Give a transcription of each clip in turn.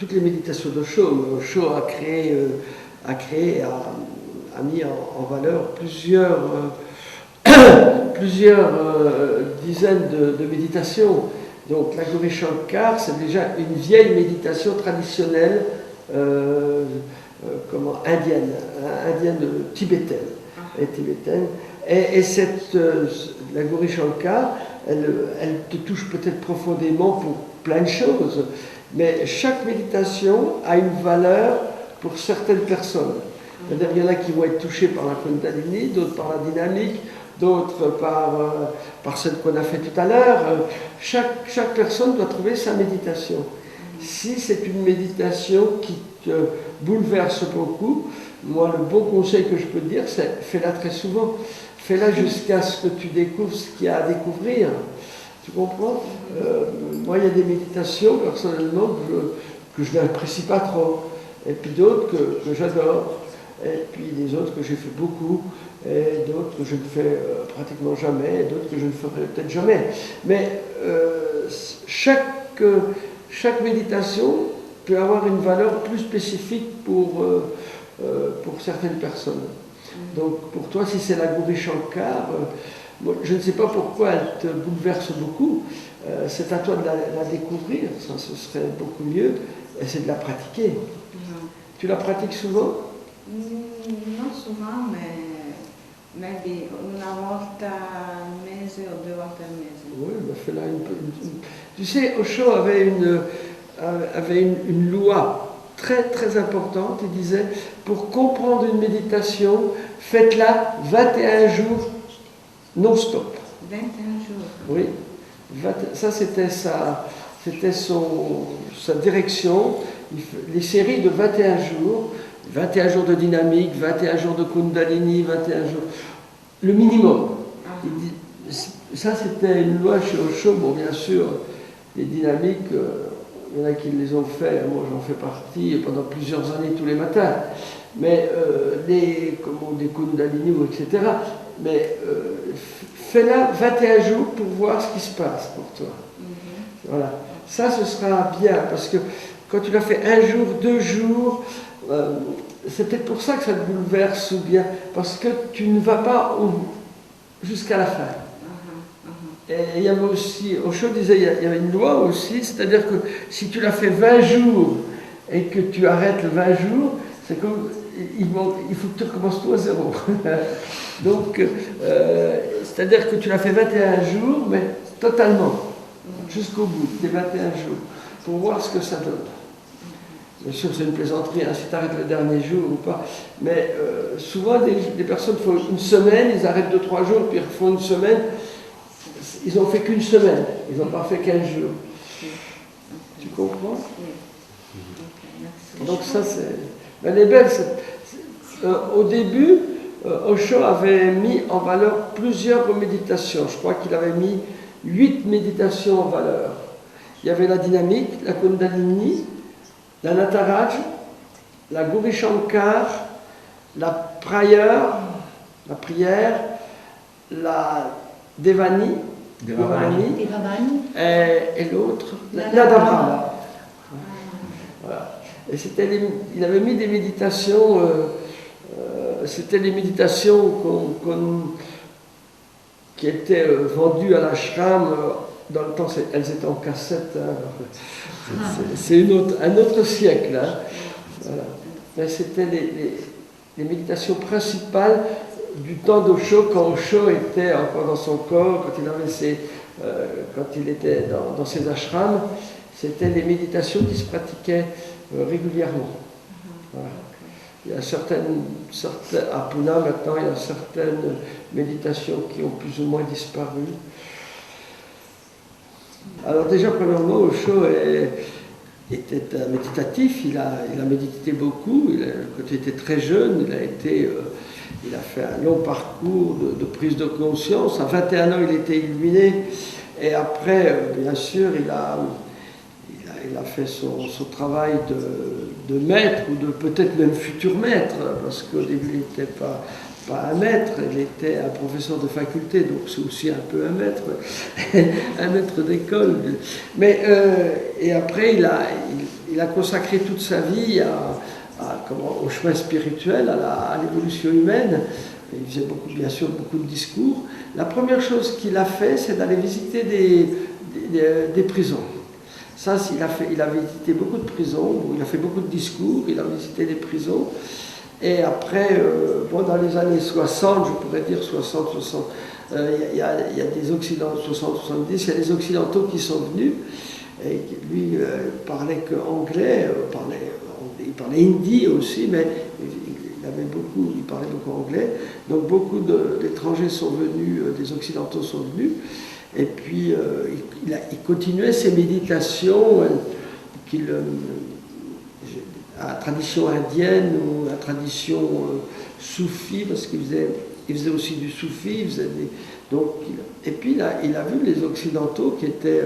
toutes les méditations d'Osho. Osho a mis en valeur plusieurs dizaines de méditations. Donc la Gauri Shankar, c'est déjà une vieille méditation traditionnelle indienne tibétaine. Et la Gauri Shankar, elle te touche peut-être profondément pour plein de choses, mais chaque méditation a une valeur pour certaines personnes. C'est-à-dire, il y en a qui vont être touchés par la Kundalini, d'autres par la dynamique, d'autres par celle qu'on a fait tout à l'heure. Chaque personne doit trouver sa méditation. Si c'est une méditation qui te bouleverse beaucoup, moi, le bon conseil que je peux te dire, c'est fais-la très souvent. Fais-la jusqu'à ce que tu découvres ce qu'il y a à découvrir. Tu comprends? Moi, il y a des méditations, personnellement, que je n'apprécie pas trop. Et puis d'autres que j'adore. Et puis des autres que j'ai fait beaucoup. Et d'autres que je ne fais pratiquement jamais. Et d'autres que je ne ferai peut-être jamais. Mais chaque méditation peut avoir une valeur plus spécifique pour certaines personnes. Donc pour toi, si c'est la Gauri Shankar, je ne sais pas pourquoi elle te bouleverse beaucoup, c'est à toi de la découvrir, ça ce serait beaucoup mieux, et c'est de la pratiquer. Tu la pratiques souvent? Non souvent, mais maybe una volta al mese o 2 volte al mese. Oui, fais-la Tu sais, Osho avait une loi très très importante. Il disait, pour comprendre une méditation, faites-la 21 jours non-stop. 21 jours. Oui, ça c'était sa direction. Les séries de 21 jours, 21 jours de dynamique, 21 jours de Kundalini, 21 jours, le minimum. Il dit, ça c'était une loi chez Osho. Bon, bien sûr, les dynamiques, il y en a qui les ont fait, moi j'en fais partie pendant plusieurs années tous les matins, mais des Kundalini, etc. Mais fais-la 21 jours pour voir ce qui se passe pour toi. Voilà. Ça, ce sera bien, parce que quand tu l'as fait 1 jour, 2 jours, c'est peut-être pour ça que ça te bouleverse, ou bien parce que tu ne vas pas jusqu'à la fin. Et il y avait aussi, Osho disait, il y avait une loi aussi, c'est-à-dire que si tu l'as fait 20 jours et que tu arrêtes le 20 jours, c'est comme, il faut que tu recommences tout à zéro. Donc, c'est-à-dire que tu l'as fait 21 jours, mais totalement, jusqu'au bout, des 21 jours, pour voir ce que ça donne. Bien sûr, c'est une plaisanterie, hein, si tu arrêtes le dernier jour ou pas. Mais souvent, des personnes font une semaine, ils arrêtent 2-3 jours, puis ils refont une semaine. Ils n'ont fait qu'une semaine, ils n'ont pas fait 15 jours. Tu comprends? Donc ça, c'est... Elle est belle. Au début, Osho avait mis en valeur plusieurs méditations. Je crois qu'il avait mis 8 méditations en valeur. Il y avait la dynamique, la Kundalini, la Nataraj, la Gauri Shankar, la prière, la Devani, et l'autre, Nadabrahma. Voilà. Et il avait mis des méditations, c'était des méditations qui étaient vendues à l'ashram. Dans le temps, elles étaient en cassette. Hein. C'est un autre siècle. Hein. Voilà. Mais c'était les méditations principales du temps d'Osho, quand Osho était encore dans son corps, quand il était dans ses ashrams, c'était les méditations qui se pratiquaient régulièrement. Voilà. Il y a certaines, à Pune maintenant, il y a certaines méditations qui ont plus ou moins disparu. Alors déjà, premièrement, Osho était un méditatif, il a médité beaucoup, quand il était très jeune, il a fait un long parcours de prise de conscience. À 21 ans, il était illuminé. Et après, bien sûr, il a fait son travail de maître, ou de peut-être même futur maître, parce qu'au début, il n'était pas un maître, il était un professeur de faculté, donc c'est aussi un peu un maître, un maître d'école. Mais, et après, il il a consacré toute sa vie au chemin spirituel, à l'évolution humaine. Il faisait bien sûr beaucoup de discours. La première chose qu'il a fait, c'est d'aller visiter des prisons. Ça, il a visité beaucoup de prisons, il a fait beaucoup de discours, il a visité des prisons. Et après, dans les années 60, je pourrais dire 60, il y a des Occidentaux, 60, 70, il y a des Occidentaux qui sont venus. Et lui parlait qu'anglais, il parlait hindi aussi, mais il parlait beaucoup anglais. Donc beaucoup d'étrangers sont venus, des Occidentaux sont venus. Et puis il continuait ses méditations à la tradition indienne ou à la tradition soufie, parce qu'il faisait aussi du soufi. Et puis il a vu les Occidentaux qui étaient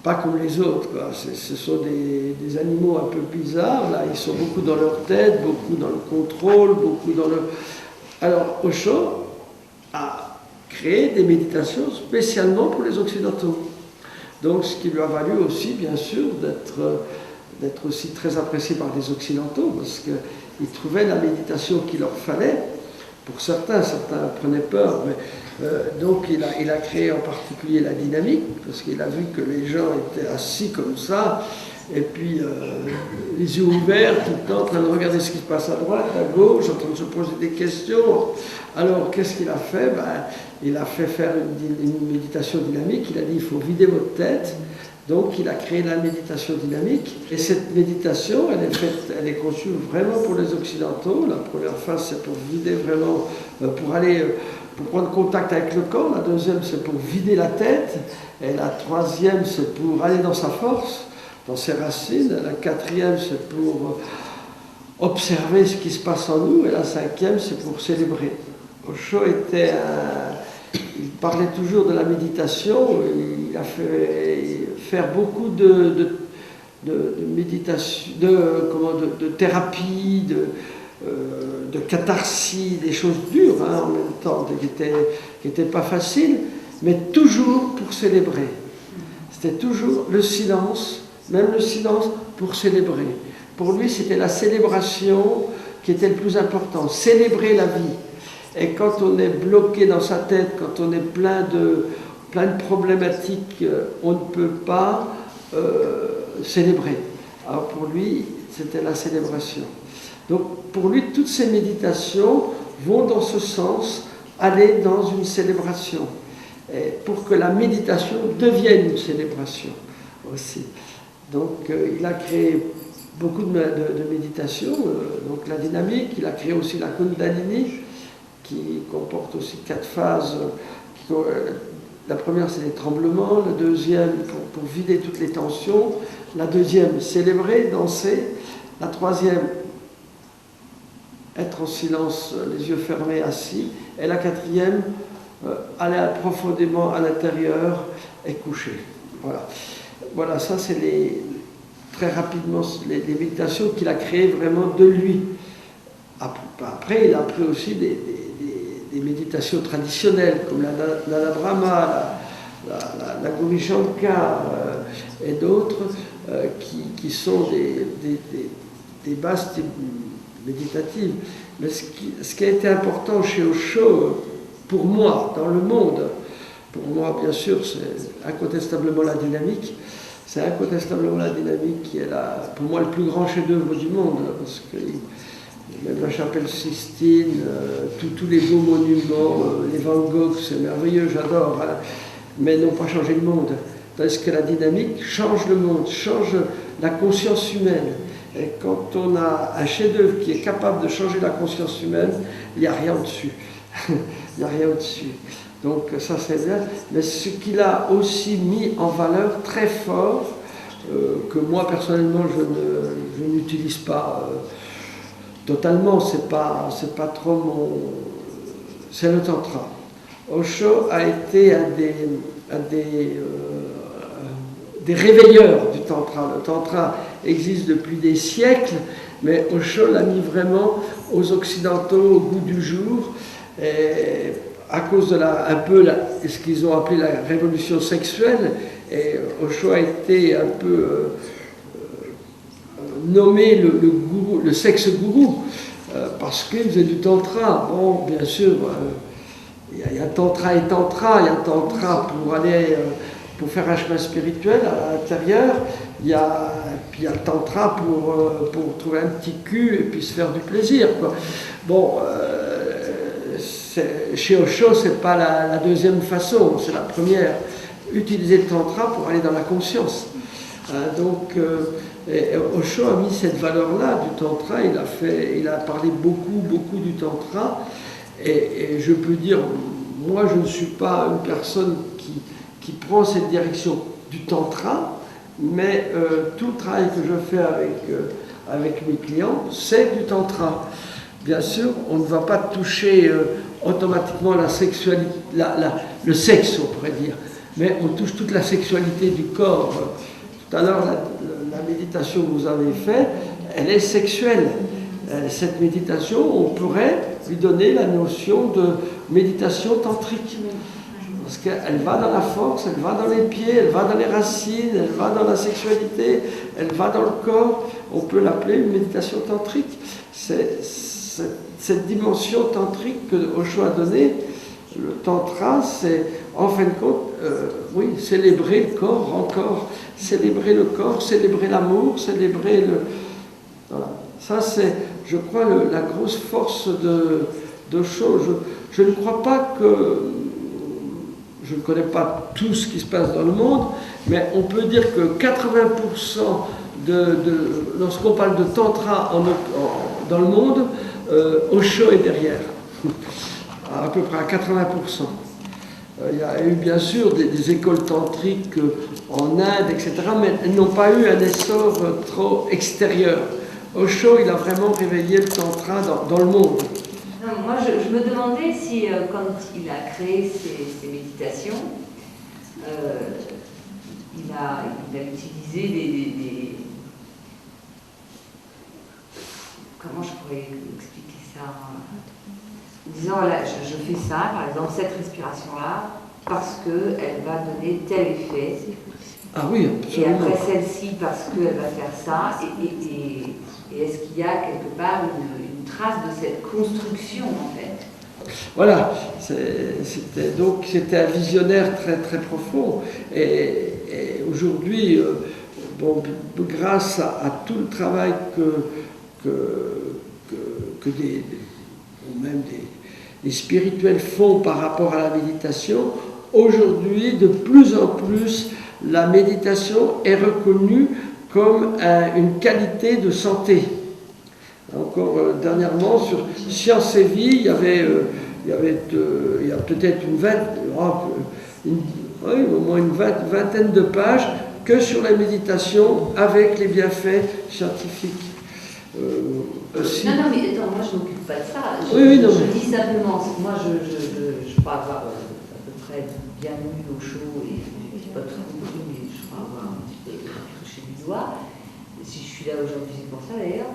pas comme les autres, quoi. Ce sont des animaux un peu bizarres, là. Ils sont beaucoup dans leur tête, beaucoup dans le contrôle, beaucoup dans le... Alors Osho a créé des méditations spécialement pour les Occidentaux. Donc ce qui lui a valu aussi, bien sûr, d'être aussi très apprécié par les Occidentaux, parce qu'ils trouvaient la méditation qu'il leur fallait. Pour certains prenaient peur, mais donc il a créé en particulier la dynamique, parce qu'il a vu que les gens étaient assis comme ça, et puis les yeux ouverts, tout le temps en train de regarder ce qui se passe à droite, à gauche, en train de se poser des questions. Alors qu'est-ce qu'il a fait? Il a fait faire une méditation dynamique. Il a dit il faut vider votre tête. Donc il a créé la méditation dynamique. Et cette méditation, elle est conçue vraiment pour les Occidentaux. La première phase, c'est pour vider vraiment, pour prendre contact avec le corps. La deuxième, c'est pour vider la tête. Et la troisième, c'est pour aller dans sa force, dans ses racines. La quatrième, c'est pour observer ce qui se passe en nous. Et la cinquième, c'est pour célébrer. Osho il parlait toujours de la méditation. Il a fait faire beaucoup de méditation, de thérapie, de catharsis, des choses dures en même temps, qui n'étaient pas faciles, mais toujours pour célébrer. C'était toujours le silence, même le silence pour célébrer. Pour lui, c'était la célébration qui était le plus important, célébrer la vie. Et quand on est bloqué dans sa tête, quand on est plein de problématiques, on ne peut pas célébrer. Alors pour lui, c'était la célébration. Donc pour lui, toutes ces méditations vont dans ce sens, aller dans une célébration. Et pour que la méditation devienne une célébration aussi. Donc il a créé beaucoup de méditations, donc la dynamique, il a créé aussi la Kundalini, qui comporte aussi 4 phases. La première, c'est les tremblements. La deuxième, pour vider toutes les tensions. La deuxième, célébrer, danser. La troisième, être en silence, les yeux fermés, assis. Et la quatrième, aller profondément à l'intérieur et coucher. Voilà, ça c'est très rapidement les méditations qu'il a créées vraiment de lui. Après, il a pris aussi des méditations traditionnelles comme la Brahma, la Gauri Shankar et d'autres qui sont des bases méditatives. Mais ce qui a été important chez Osho, pour moi, dans le monde, pour moi bien sûr c'est incontestablement la dynamique. C'est incontestablement la dynamique qui est pour moi le plus grand chef-d'œuvre du monde, parce que même la chapelle Sistine, tous les beaux monuments, les Van Gogh, c'est merveilleux, j'adore, hein, mais n'ont pas changé le monde. Parce que la dynamique change le monde, change la conscience humaine. Et quand on a un chef-d'œuvre qui est capable de changer la conscience humaine, il n'y a rien au-dessus. Il n'y a rien au-dessus. Donc ça c'est bien. Mais ce qu'il a aussi mis en valeur très fort, que moi personnellement je n'utilise pas totalement, c'est pas trop mon... c'est le tantra. Osho a été un des réveilleurs du tantra. Le tantra existe depuis des siècles, mais Osho l'a mis vraiment aux Occidentaux au goût du jour, et à cause de ce qu'ils ont appelé la révolution sexuelle. Et Osho a été un peu nommé le gourou, le sexe gourou, parce qu'il faisait du tantra. Bon, bien sûr, il y a tantra et tantra. Il y a tantra pour aller, pour faire un chemin spirituel à l'intérieur. Puis il y a le tantra pour trouver un petit cul et puis se faire du plaisir, quoi. Bon, chez Osho, c'est pas la deuxième façon, c'est la première. Utiliser le tantra pour aller dans la conscience. Donc, Osho a mis cette valeur-là du tantra. Il a parlé beaucoup du tantra. Et je peux dire, moi, je ne suis pas une personne qui prend cette direction du tantra, mais tout le travail que je fais avec mes clients, c'est du tantra. Bien sûr, on ne va pas toucher automatiquement la sexualité, le sexe, on pourrait dire, mais on touche toute la sexualité du corps. Tout à l'heure, la méditation que vous avez faite, elle est sexuelle. Cette méditation, on pourrait lui donner la notion de méditation tantrique. Parce qu'elle va dans la force, elle va dans les pieds, elle va dans les racines, elle va dans la sexualité, elle va dans le corps. On peut l'appeler une méditation tantrique. Cette dimension tantrique que Osho a donnée, le tantra, c'est en fin de compte, oui, célébrer le corps encore, célébrer le corps, célébrer l'amour, célébrer le... Voilà. Ça, c'est, je crois, la grosse force d'Osho. Je ne crois pas que... Je ne connais pas tout ce qui se passe dans le monde, mais on peut dire que 80% lorsqu'on parle de tantra dans le monde, Osho est derrière, à peu près à 80%. Il y a eu bien sûr des écoles tantriques en Inde, etc., mais elles n'ont pas eu un essor trop extérieur. Osho, il a vraiment réveillé le tantra dans le monde. Non, moi, je me demandais si, quand il a créé ces méditations, il a utilisé des... Comment je pourrais expliquer ça? En disant, voilà, je fais ça, par exemple, cette respiration-là, parce qu'elle va donner tel effet. Ah oui, absolument. Et après celle-ci, parce qu'elle va faire ça. Et est-ce qu'il y a quelque part une trace de cette construction, en fait? Voilà, c'était un visionnaire très très profond. Et aujourd'hui, bon, grâce à tout le travail que même des spirituels font par rapport à la méditation, aujourd'hui, de plus en plus, la méditation est reconnue comme une qualité de santé. Encore dernièrement, sur Science et Vie, il y a peut-être au moins une vingtaine de pages que sur la méditation avec les bienfaits scientifiques. Non, mais attends, moi je ne m'occupe pas de ça. Je dis simplement, moi je crois avoir à peu près bien lu Osho et je ne dis pas tout compris, mais je crois avoir un petit peu touché du doigt. Si je suis là aujourd'hui, c'est pour ça d'ailleurs.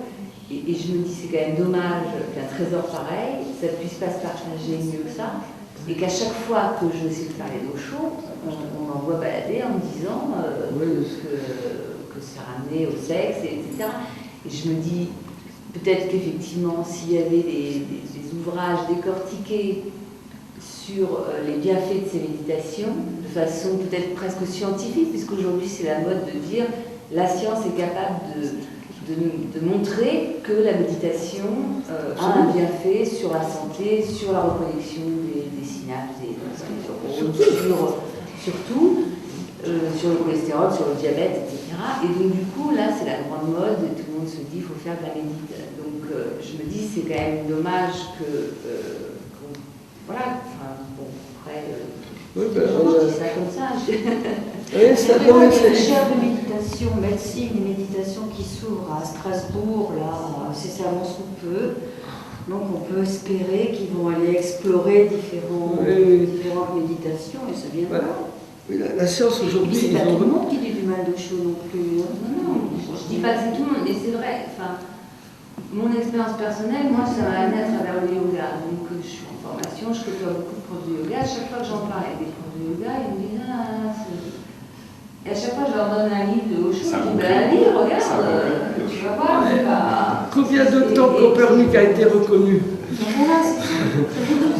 Et je me dis, c'est quand même dommage qu'un trésor pareil, ça ne puisse pas se partager mieux que ça. Et qu'à chaque fois que je sais parler d'Osho, on m'envoie balader en me disant que c'est ramené au sexe, etc. Et je me dis, peut-être qu'effectivement, s'il y avait des ouvrages décortiqués sur les bienfaits de ces méditations, de façon peut-être presque scientifique, puisqu'aujourd'hui c'est la mode de dire la science est capable de montrer que la méditation a un bienfait sur la santé, sur la reconnexion des synapses, surtout sur le cholestérol, sur le diabète, etc. Et donc du coup, là, c'est la grande mode, et tout le monde se dit qu'il faut faire de la méditation. Donc je me dis, c'est quand même dommage que... voilà, enfin, bon, après... oui, je dis ça comme ça. Les chaires de méditation, médecine et méditation qui s'ouvrent à Strasbourg, là, incessamment sous peu. Donc on peut espérer qu'ils vont aller explorer différentes méditations et ça vient de là. Oui, la science aujourd'hui... C'est pas tout le monde qui dit du mal d'Osho non plus. Non, je dis pas que c'est tout le monde, et c'est vrai, enfin, mon expérience personnelle, moi, ça m'a amené à travers le yoga. Donc je suis en formation, je côtoie beaucoup de profs de yoga. À chaque fois que j'en parle avec des profs de yoga, ils me disent et à chaque fois, je leur donne un livre de Osho. Je dis, allez, regarde, tu tu vas voir, c'est pas... Combien de temps Copernic a été reconnu?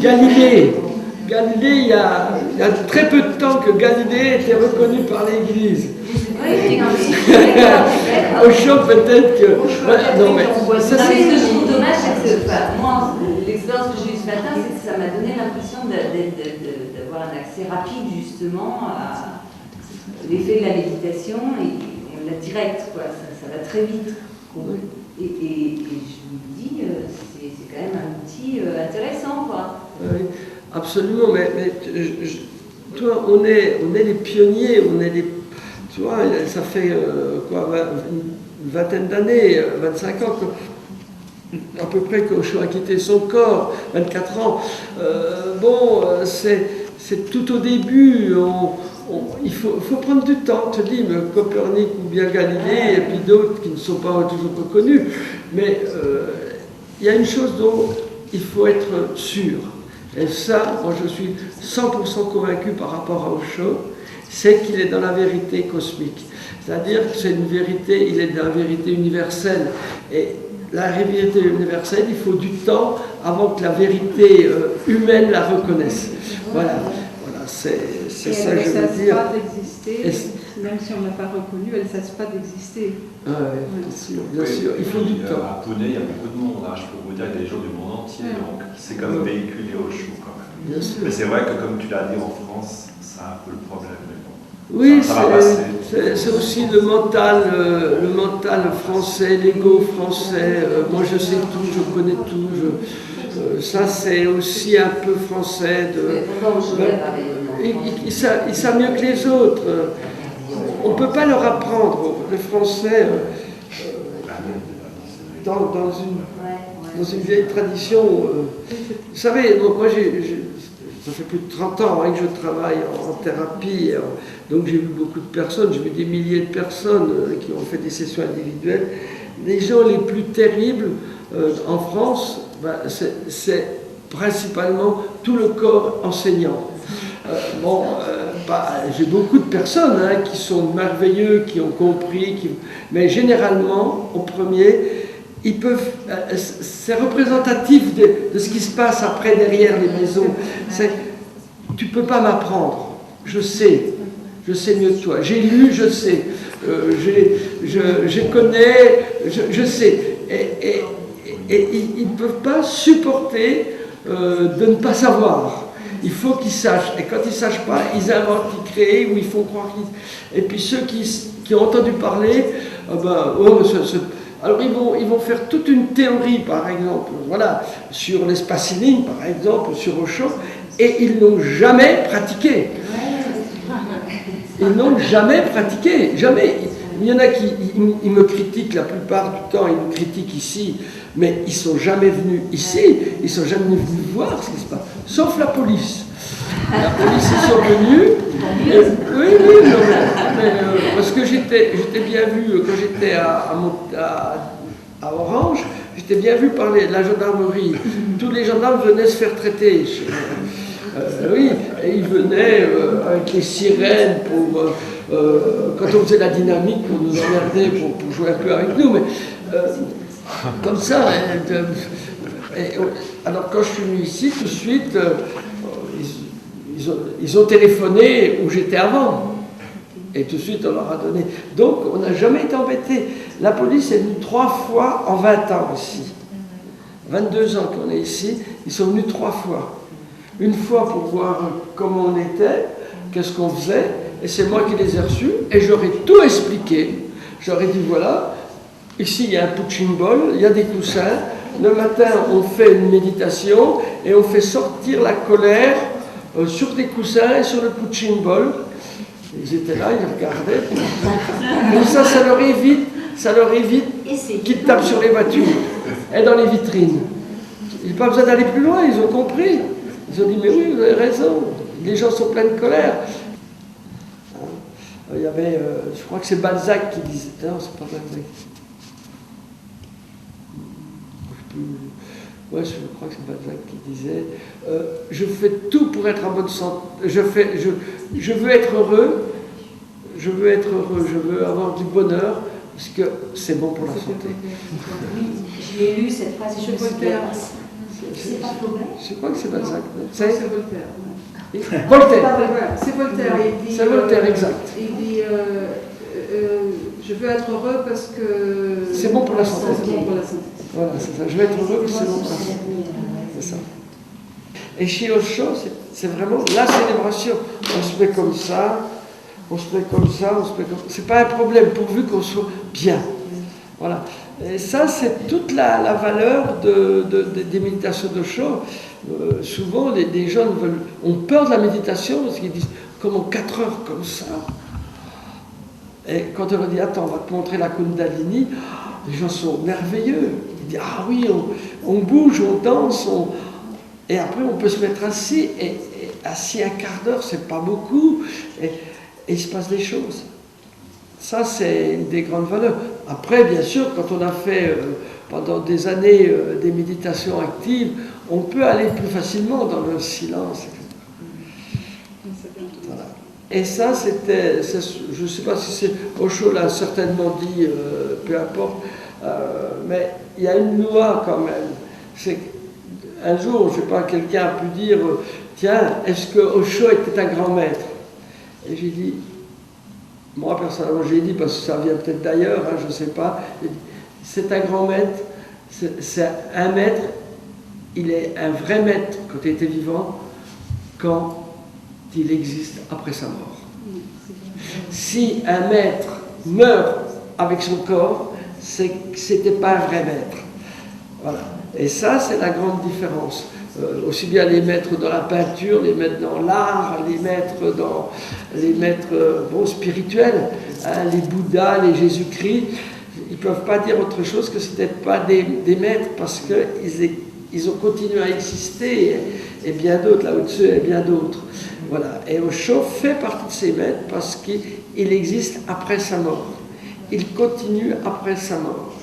Galilée, il y a très peu de temps que Galilée était reconnu par l'Église. Au chaud, peut-être que... Non, mais ce que je trouve dommage, c'est que moi, l'expérience que j'ai eue ce matin, c'est que ça m'a donné l'impression d'avoir un accès rapide, justement, à l'effet de la méditation, et on l'a direct, quoi. Ça va très vite. Et je me dis, c'est quand même un outil intéressant, quoi. Oui, absolument, mais toi, on est les pionniers, on est les... Tu vois, ça fait une vingtaine d'années, 25 ans, à peu près que Osho a quitté son corps, 24 ans. C'est tout au début, il faut prendre du temps, te dis, Copernic ou bien Galilée, et puis d'autres qui ne sont pas toujours reconnus. Mais il y a une chose dont il faut être sûr, et ça, moi je suis 100% convaincu par rapport à Osho, c'est qu'il est dans la vérité cosmique. C'est-à-dire que c'est une vérité, il est dans la vérité universelle. Et la vérité universelle, il faut du temps avant que la vérité humaine la reconnaisse. Voilà, c'est ça que je veux dire. Même si on n'a pas reconnu, elle ne cesse pas d'exister. Ah oui, bien sûr, il faut du temps. À Pune, il y a beaucoup de monde, je peux vous dire, il y a des gens du monde entier, donc c'est comme véhiculé au chaud quand même. Bien sûr. Mais c'est vrai que comme tu l'as dit en France, c'est un peu le problème. Oui, c'est aussi le mental français, l'ego français. Moi, je sais tout, je connais tout. Ça, c'est aussi un peu français. Ils savent mieux que les autres. On ne peut pas leur apprendre. Les Français, dans une vieille tradition. Vous savez, donc moi, ça fait plus de 30 ans que je travaille en thérapie, donc j'ai vu beaucoup de personnes, j'ai vu des milliers de personnes qui ont fait des sessions individuelles. Les gens les plus terribles en France, c'est principalement tout le corps enseignant. J'ai beaucoup de personnes qui sont merveilleux, qui ont compris, mais généralement, au premier, c'est représentatif de ce qui se passe après derrière les maisons. Tu ne peux pas m'apprendre, je sais mieux que toi. J'ai lu, je sais. Je connais, je sais. Et ils ne peuvent pas supporter de ne pas savoir. Il faut qu'ils sachent. Et quand ils ne sachent pas, ils inventent, ils créent, ou ils font croire qu'ils... Et puis ceux qui ont entendu parler, alors ils vont faire toute une théorie, par exemple, sur l'espace healing, par exemple, sur Osho, et ils n'ont jamais pratiqué. Ils n'ont jamais pratiqué, jamais. Il y en a qui ils me critiquent la plupart du temps, ils me critiquent ici, mais ils ne sont jamais venus ici, ils ne sont jamais venus voir ce qui se passe, sauf la police. La police, ils sont venus. Parce que j'étais bien vu quand j'étais à Orange, j'étais bien vu par la gendarmerie. Tous les gendarmes venaient se faire traiter. Et ils venaient avec les sirènes quand on faisait la dynamique, pour nous emmerder, pour jouer un peu avec nous. Mais comme ça. Alors quand je suis venu ici, tout de suite, ils ont téléphoné où j'étais avant. Et tout de suite, on leur a donné. Donc, on n'a jamais été embêtés. La police est venue 3 fois en 20 ans ici. 22 ans qu'on est ici, ils sont venus 3 fois. Une fois pour voir comment on était, qu'est-ce qu'on faisait, et c'est moi qui les ai reçus, et j'aurais tout expliqué. J'aurais dit, voilà, ici il y a un punching ball, il y a des coussins, le matin on fait une méditation, et on fait sortir la colère sur des coussins et sur le punching ball. Ils étaient là, ils regardaient. Comme ça leur évite qu'ils tapent sur les voitures et dans les vitrines. Il n'y a pas besoin d'aller plus loin, ils ont compris. Ils ont dit, mais oui, vous avez raison, les gens sont pleins de colère. Il y avait, je crois que c'est Balzac qui disait, non, c'est pas Balzac. Ouais, je crois que c'est Balzac qui disait, je fais tout pour être en bonne santé, je veux être heureux, je veux avoir du bonheur, parce que c'est bon pour la santé. Oui, j'ai lu cette phrase. Je Voltaire. C'est pas Flaubert? Je crois que c'est Balzac. C'est Voltaire. Voltaire. C'est Voltaire. C'est Voltaire, exact. Il dit je veux être heureux parce que c'est bon pour la santé. C'est bon pour la santé. Voilà, c'est ça. Je vais être heureux parce que c'est bon pour la santé. C'est ça. Et chez Osho, c'est vraiment la célébration. On se met comme ça, on se met comme ça, on se met comme ça. C'est pas un problème pourvu qu'on soit bien. Voilà. Et ça, c'est toute la valeur des méditations d'Osho. Souvent, les jeunes ont peur de la méditation parce qu'ils disent comment 4 heures comme ça. Et quand on leur dit attends, on va te montrer la Kundalini, les gens sont merveilleux. Ils disent ah oui, on bouge, on danse, et après on peut se mettre assis, et assis un quart d'heure, c'est pas beaucoup, et il se passe des choses. Ça, c'est une des grandes valeurs. Après, bien sûr, quand on a fait pendant des années des méditations actives, on peut aller plus facilement dans le silence, etc. Voilà. Et ça, c'était, je ne sais pas si c'est Osho l'a certainement dit, peu importe, mais il y a une loi quand même. C'est un jour, je ne sais pas, quelqu'un a pu dire, tiens, est-ce que Osho était un grand maître? Et j'ai dit, moi personnellement j'ai dit, parce que ça vient peut-être d'ailleurs, hein, je ne sais pas, c'est un grand maître, c'est un maître, il est un vrai maître quand il était vivant, quand il existe après sa mort. Si un maître meurt avec son corps, c'est que ce n'était pas un vrai maître. Voilà. Et ça, c'est la grande différence. Aussi bien les maîtres dans la peinture, les maîtres dans l'art, les maîtres spirituels, hein, les Bouddhas, les Jésus-Christ, ils ne peuvent pas dire autre chose que ce n'étaient pas des maîtres parce qu'ils ont continué à exister, et bien d'autres, Lao Tzu et bien d'autres. Voilà. Et Osho fait partie de ces maîtres parce qu'il existe après sa mort. Il continue après sa mort.